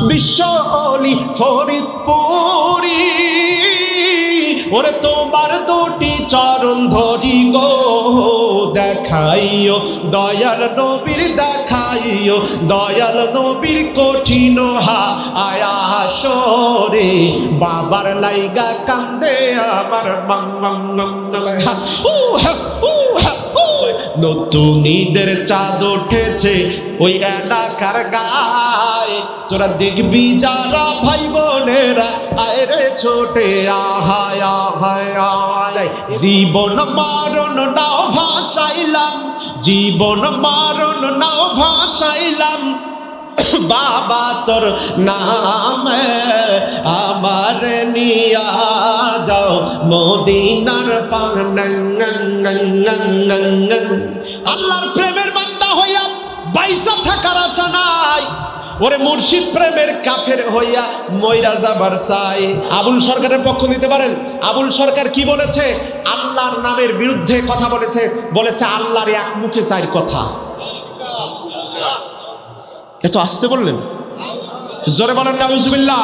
বিশ্ব অলি ফরিদপুরি, ওরে তোমার দুটি চরণ ধরি গো, দেখাইও দয়াল নবীর, দেখাইও দয়াল নবীর কঠিন হায়াসরে, বাবার লাইগা কান্দে আমার নতুন ঈদের চাঁদ উঠেছে ওই এলাকার গায়ে, তোরা দেখবি যারা ভাই বোনেরা আয় রে ছোটে আহায় আহায় আহায়। জীবন মরণ নাও ভাসাইলাম, জীবন মরণ নাও ভাসাইলাম, বাবা তোর নামে আমার নিয়া যাও মদিনার পান। আল্লাহর প্রেমের বান্দা হইয়া বাইসা থাকার আশা নাই, ওরে মুর্শিদ প্রেমের কাফের হইয়া মইরা যাবার চাই। আবুল সরকারের পক্ষ নিতে পারেন? আবুল সরকার কি বলেছে? আল্লাহর নামের বিরুদ্ধে কথা বলেছে, বলেছে আল্লাহর এক মুখে চার কথা। এত আসতে বললেন, জোরে বলেন নাউজুবিল্লাহ।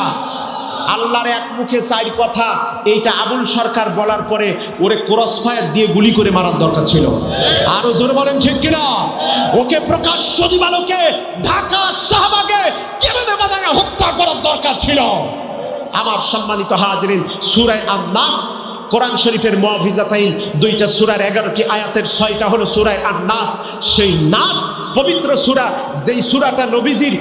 আল্লাহর এক মুখে চার কথা, এইটা আবুল সরকার বলার পরে ওরে ক্রস ফায়ার দিয়ে গুলি করে মারার দরকার ছিল। আরো জোরে বলেন ঠিক কিনা? ওকে প্রকাশ্য দিবালোকে ঢাকা শাহবাগে কেমনে মাদাঙ্গা হত্যা করার দরকার ছিল। আমার সম্মানিত হাজিরিন, সূরা আন-নাস কোরআন শরীফের মুআফিজাতাইন, দুইটা সূরার 11টি আয়াতের 6টা হলো সূরা আন-নাস। সেই নাস পবিত্র সূরা, যেই সূরাটা নবীজির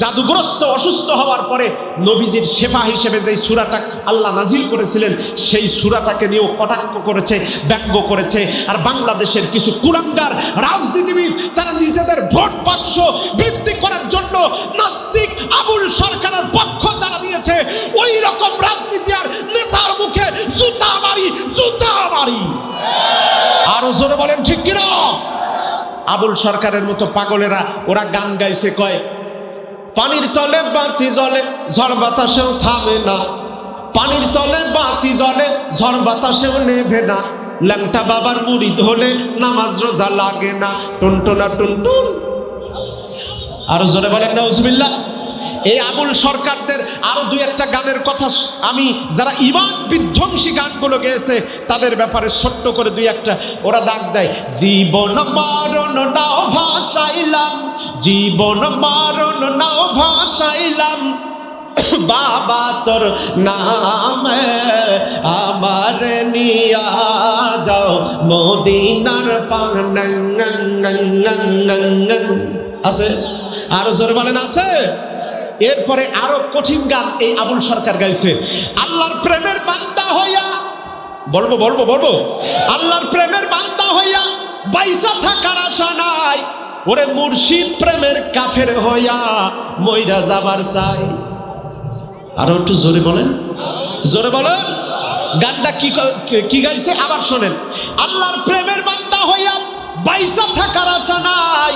জাদুগ্রস্ত অসুস্থ হওয়ার পরে নবীজির শেফা হিসেবে যেই সূরাটা আল্লাহ নাজিল করেছিলেন, সেই সূরাটাকে নিয়েও কটাক্ষ করেছে, ব্যঙ্গ করেছে। আর বাংলাদেশের কিছু কুলাঙ্গার রাজনীতিবিদ, তারা নিজেদের ভোট বাক্স বৃদ্ধি করার জন্য নাস্তিক আবুল সরকারের পক্ষ যারা নিয়েছে, ওই রকম রাজনীতি আর নেতার মুখে জুতা মারি, জুতা মারি। আরো জোরে বলেন ঠিক কিনা? আবুল সরকারের মতো পাগলেরা ওরা গান গাইছে, কয় পানির তলে বাতি জ্বলে ঝড় বাতাসেও থামে না, পানির তলে বাতি জ্বলে ঝড় বাতাসেও নেভে না, ল্যাংটা বাবার মুরিদ হলে নামাজ রোজা লাগে না, টুনটুনা টুনটুন। আরো জোরে বলেন নাউজুবিল্লাহ। এই আবুল সরকারদের আরো দুই একটা গানের কথা আমি, যারা ইমান বিধ্বংসী গানগুলো গেয়েছে তাদের ব্যাপারে ছোট্ট করে দুই একটা ওরা ডাক দেয়। জীবন মরণ নাও ভাসাইলাম, জীবন মরণ নাও ভাসাইলাম, বাবা তোর নামে আমার নিয়া যাও মদিনার পান। আছে? আরো জোরে বলেন আছে? এরপরে আরো কঠিন গান এই আবুল সরকার গাইছে। আল্লাহর প্রেমের বান্দা হইয়া, বলবো বলবো বলবো, আল্লাহর প্রেমের বান্দা হইয়া বাইসা থাকার আশা নাই, ওরে মুর্শিদ প্রেমের কাফের হইয়া মইরা যাবার চাই। আরো একটু জোরে বলেন, জোরে বলেন। গানটা কি গাইছে আবার শোনেন। আল্লাহর প্রেমের বান্দা হইয়া বাইসা থাকার আশা নাই,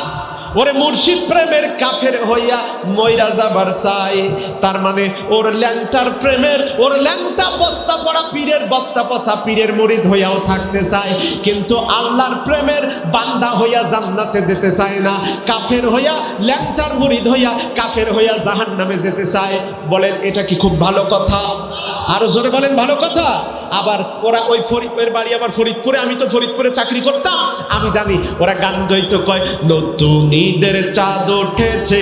ওরে মুর্শিদ প্রেমের কাফের হইয়া মইরা যাবার চাই। তার মানে ওর ল্যাংটার প্রেমের, ওর ল্যাংটা বস্তা পড়া পীরের বস্তা পচা পীরের মুরিদ হইয়াও থাকতে চায়, কিন্তু আল্লাহর প্রেমের বান্দা হইয়া জান্নাতে যেতে চায় না। কাফের হইয়া, ল্যাংটার মুরিদ হইয়া কাফের হইয়া জাহান্নামে যেতে চায়। বলেন এটা কি খুব ভালো কথা? আরো জোরে বলেন ভালো কথা। আবার ওরা ওই ফরিদপুরের বাড়ি আবার ফরিদপুরে, আমি তো ফরিদপুরে চাকরি করতাম, আমি জানি ওরা গান গাইতো, কয় নতুন ঈদের চাঁদ উঠেছে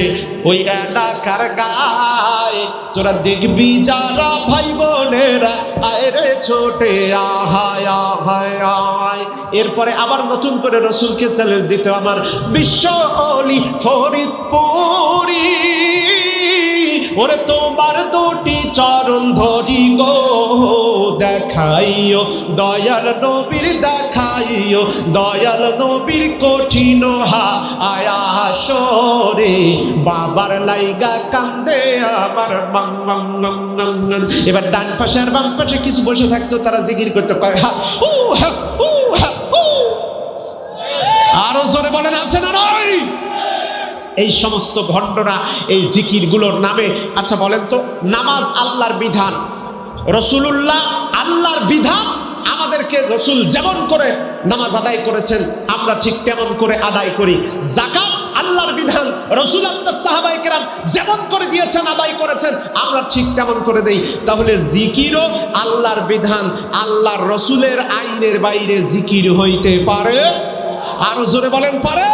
ওই এলাকার গায়ে, তোরা দেখবি যারা ভাই বোনেরা আয় রে ছোটে আহায় আহায় আহায়। এরপরে আবার নতুন করে রসুলকে চ্যালেঞ্জ দিতে, আমার বিশ্ব অলি ফরিদপুরি, ওরে তোমার দুটি চরণ ধরি গো, দেখাইও দয়াল নবীর, দেখাইও দয়াল নবীর কঠিন হায়াসরে, বাবার লাইগা কান্দে আমার। এবার ডান পাশে আর বাম পাশে কিছু বসে থাকতো, তারা জিকির করতে, কয় হা উ হা উ হা উ। আরো জোরে বলেন আছে না নয়? এই সমস্ত ভণ্ডরা এই জিকিরগুলোর নামে। আচ্ছা বলেন তো, নামাজ আল্লাহর বিধান, রসুলুল্লাহ আল্লাহর বিধান, আমাদেরকে রসুল যেমন করে নামাজ আদায় করেছেন আমরা ঠিক তেমন করে আদায় করি। যাকাত আল্লাহর বিধান রাসূল আল্লাহ সাহাবায়ে কেরাম যেমন করে দিয়েছেন আদায় করেছেন, আমরা ঠিক তেমন করে দেই, তাহলে জিকিরও আল্লাহর বিধান আল্লাহর রাসূলের আইনের বাইরে জিকির হইতে পারে? আরো জোরে বলেন পারে?